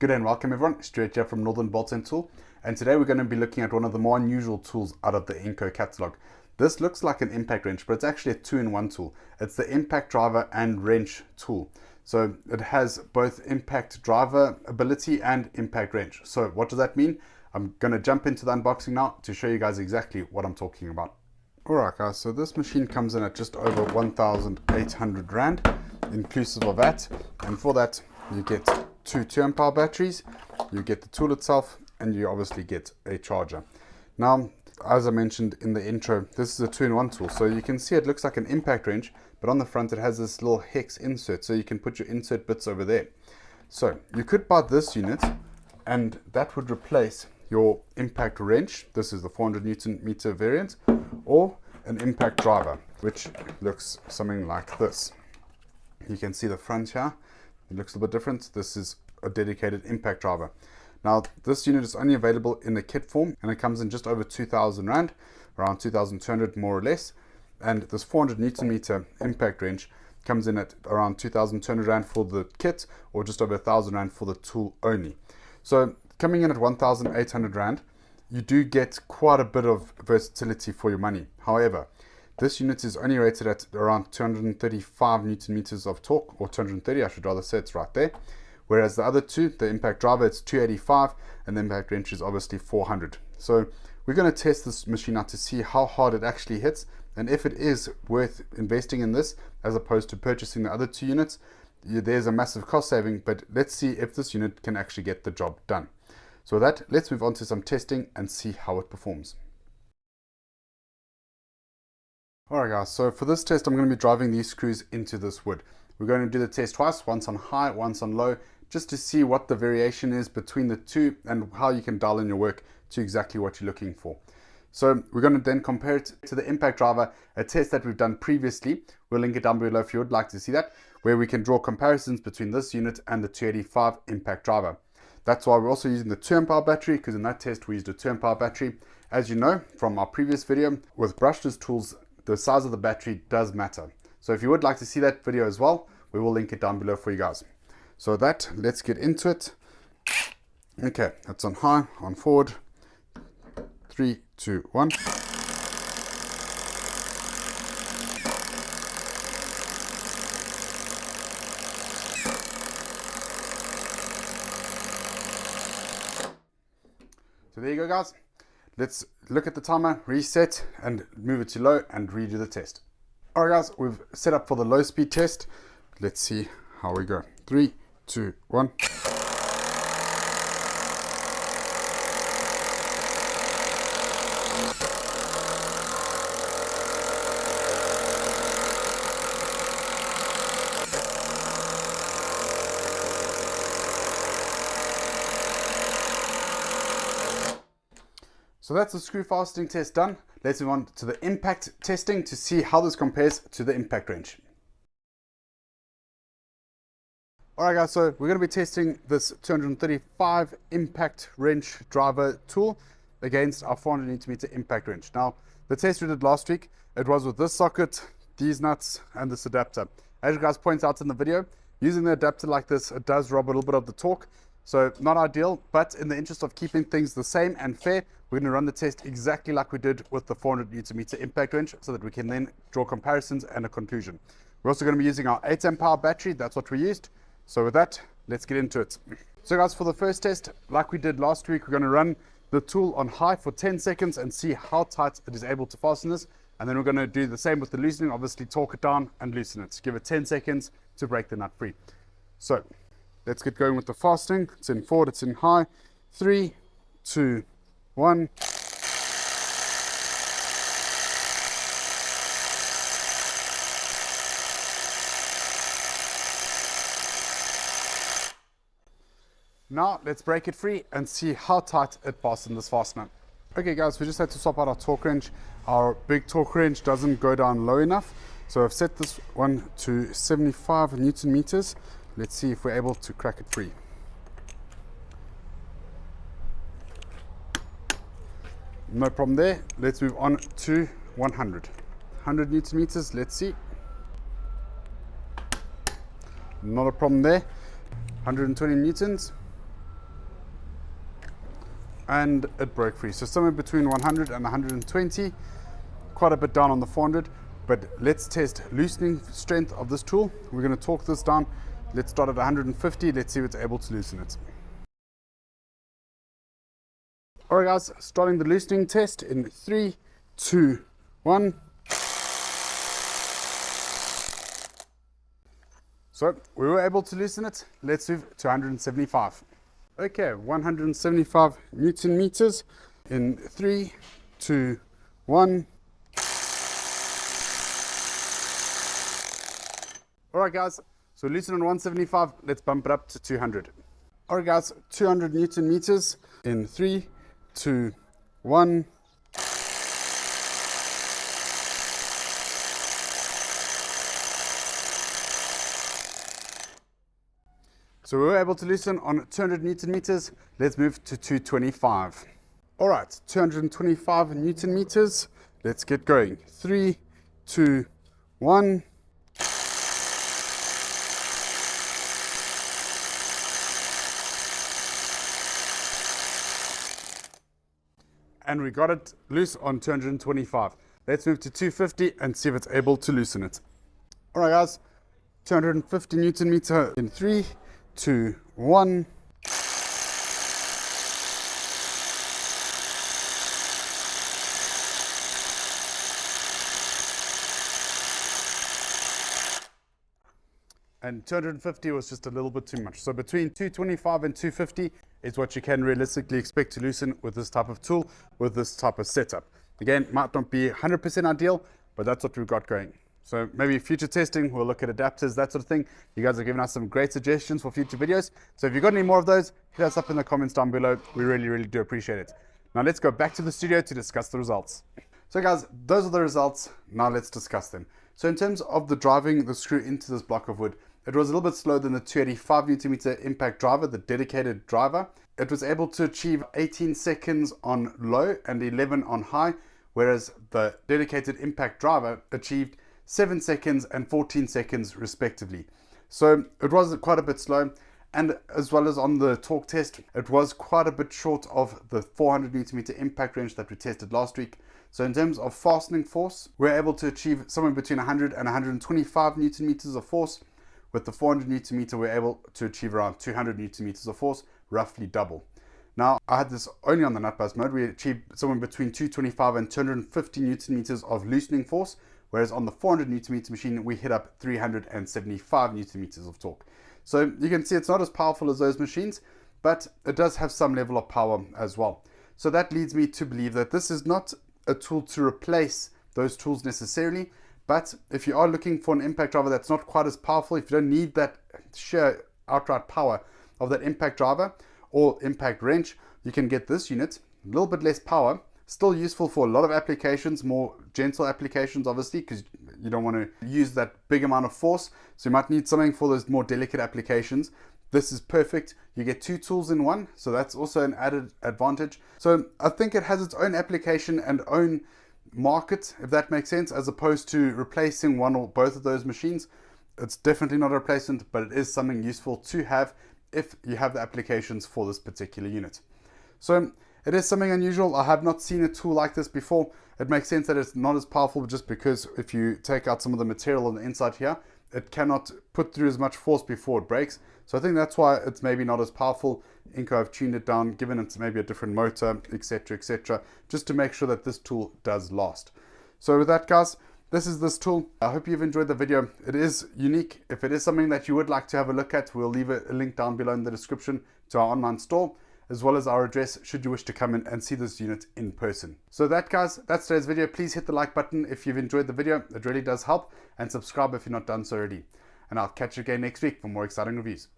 Good day and welcome everyone, Stuart here from Northern Bolt & Tool, and today we're going to be looking at one of the more unusual tools out of the Ingco catalog. This looks like an impact wrench, but it's actually a two-in-one tool. It's the impact driver and wrench tool. So it has both impact driver ability and impact wrench. So what does that mean? I'm going to jump into the unboxing now to show you guys exactly what I'm talking about. Alright guys, so this machine comes in at just over 1,800 Rand, inclusive of that, and for that you get two 2-amp-hour batteries, you get the tool itself, and you obviously get a charger. Now, as I mentioned in the intro, this is a two-in-one tool, so you can see it looks like an impact wrench, but on the front it has this little hex insert, so you can put your insert bits over there. So you could buy this unit, and that would replace your impact wrench. This is the 400 Newton meter variant, or an impact driver, which looks something like this. You can see the front here. It looks a bit different. This is a dedicated impact driver. Now, this unit is only available in the kit form, and it comes in just over 2,000 Rand, around 2,200 more or less. And this 400 Newton meter impact wrench comes in at around 2,200 Rand for the kit, or just over 1,000 Rand for the tool only. So coming in at 1,800 Rand, you do get quite a bit of versatility for your money. However, this unit is only rated at around 235 Newton meters of torque, or 230, I should rather say, it's right there. Whereas the other two, the impact driver, it's 285, and the impact wrench is obviously 400. So we're going to test this machine out to see how hard it actually hits, and if it is worth investing in this as opposed to purchasing the other two units. There's a massive cost saving, but let's see if this unit can actually get the job done. So with that, let's move on to some testing and see how it performs. Alright guys, so for this test I'm going to be driving these screws into this wood. We're going to do the test twice, once on high, once on low, just to see what the variation is between the two and how you can dial in your work to exactly what you're looking for. So we're going to then compare it to the impact driver, a test that we've done previously. We'll link it down below if you would like to see that, where we can draw comparisons between this unit and the 285 impact driver. That's why we're also using the 2-amp-hour battery, because in that test we used a 2-amp-hour battery. As you know from our previous video, with brushless tools, the size of the battery does matter. So if you would like to see that video as well, we will link it down below for you guys. So that, let's get into it. Okay, that's on high, on forward. 3, 2, 1. So there you go guys. Let's look at the timer, reset, and move it to low and redo the test. Alright guys, we've set up for the low speed test. Let's see how we go. 3, 2, 1. So that's the screw fastening test done. Let's move on to the impact testing to see how this compares to the impact wrench. Alright guys, so we're going to be testing this 235 impact wrench driver tool against our 400 Newton meter impact wrench. Now, the test we did last week, it was with this socket, these nuts, and this adapter. As you guys point out in the video, using the adapter like this, it does rob a little bit of the torque. So not ideal, but in the interest of keeping things the same and fair, we're going to run the test exactly like we did with the 400 Newton meter impact wrench, so that we can then draw comparisons and a conclusion. We're also going to be using our 8-amp-hour battery. That's what we used. So with that, let's get into it. So guys, for the first test, like we did last week, we're going to run the tool on high for 10 seconds and see how tight it is able to fasten this. And then we're going to do the same with the loosening, obviously torque it down and loosen it. Give it 10 seconds to break the nut free. So let's get going with the fastening. It's in forward, it's in high. 3, 2, 1. Now let's break it free and see how tight it passes in this fastener. Okay guys, we just had to swap out our torque wrench. Our big torque wrench doesn't go down low enough. So I've set this one to 75 Newton meters. Let's see if we're able to crack it free. No problem there. Let's move on to 100. 100 Newton meters, let's see. Not a problem there. 120 newtons. and it broke free. So somewhere between 100 and 120, quite a bit down on the 400. But let's test loosening strength of this tool. We're going to torque this down. Let's start at 150. Let's see if it's able to loosen it. All right, guys, starting the loosening test in 3, 2, 1. So we were able to loosen it. Let's move to 175. Okay, 175 Newton meters in 3, 2, 1. All right, guys, so loosen on 175. Let's bump it up to 200. All right, guys, 200 Newton meters in 3, 2, 1. So we were able to loosen on 200 Newton meters. Let's move to 225. All right, 225 Newton meters. Let's get going. 3, 2, 1. And we got it loose on 225. Let's move to 250 and see if it's able to loosen it. All right, guys, 250 Newton meter in 3, 2, 1. And 250 was just a little bit too much. So between 225 and 250 is what you can realistically expect to loosen with this type of tool, with this type of setup. Again, might not be 100% ideal, but that's what we've got going. So maybe future testing, we'll look at adapters, that sort of thing. You guys are giving us some great suggestions for future videos. So if you've got any more of those, hit us up in the comments down below. We really, really do appreciate it. Now let's go back to the studio to discuss the results. So guys, those are the results. Now let's discuss them. So in terms of the driving the screw into this block of wood, it was a little bit slower than the 285 Newton meter impact driver, the dedicated driver. It was able to achieve 18 seconds on low and 11 on high, whereas the dedicated impact driver achieved 7 seconds and 14 seconds respectively. So it was quite a bit slow, and as well as on the torque test, it was quite a bit short of the 400 Newton meter impact wrench that we tested last week. So in terms of fastening force, we're able to achieve somewhere between 100 and 125 Newton meters of force. With the 400 Newton meter, we're able to achieve around 200 Newton meters of force, roughly double. Now, I had this only on the nut bust mode. We achieved somewhere between 225 and 250 Newton meters of loosening force, whereas on the 400 Newton meter machine, we hit up 375 Newton meters of torque. So you can see it's not as powerful as those machines, but it does have some level of power as well. So that leads me to believe that this is not a tool to replace those tools necessarily. But if you are looking for an impact driver that's not quite as powerful, if you don't need that sheer outright power of that impact driver or impact wrench, you can get this unit, a little bit less power, still useful for a lot of applications, more gentle applications obviously, because you don't want to use that big amount of force. So you might need something for those more delicate applications. This is perfect. You get two tools in one, so that's also an added advantage. So I think it has its own application and own market, if that makes sense, as opposed to replacing one or both of those machines. It's definitely not a replacement, but it is something useful to have if you have the applications for this particular unit. So it is something unusual. I have not seen a tool like this before. It makes sense that it's not as powerful just because if you take out some of the material on the inside here, it cannot put through as much force before it breaks. So I think that's why it's maybe not as powerful. Ingco have tuned it down, given it maybe a different motor, etc., just to make sure that this tool does last. So with that, guys, this is this tool. I hope you've enjoyed the video. It is unique. If it is something that you would like to have a look at, we'll leave a link down below in the description to our online store, as well as our address should you wish to come in and see this unit in person. So that, guys, that's today's video. Please hit the like button if you've enjoyed the video. It really does help, and subscribe if you're not done so already. And I'll catch you again next week for more exciting reviews.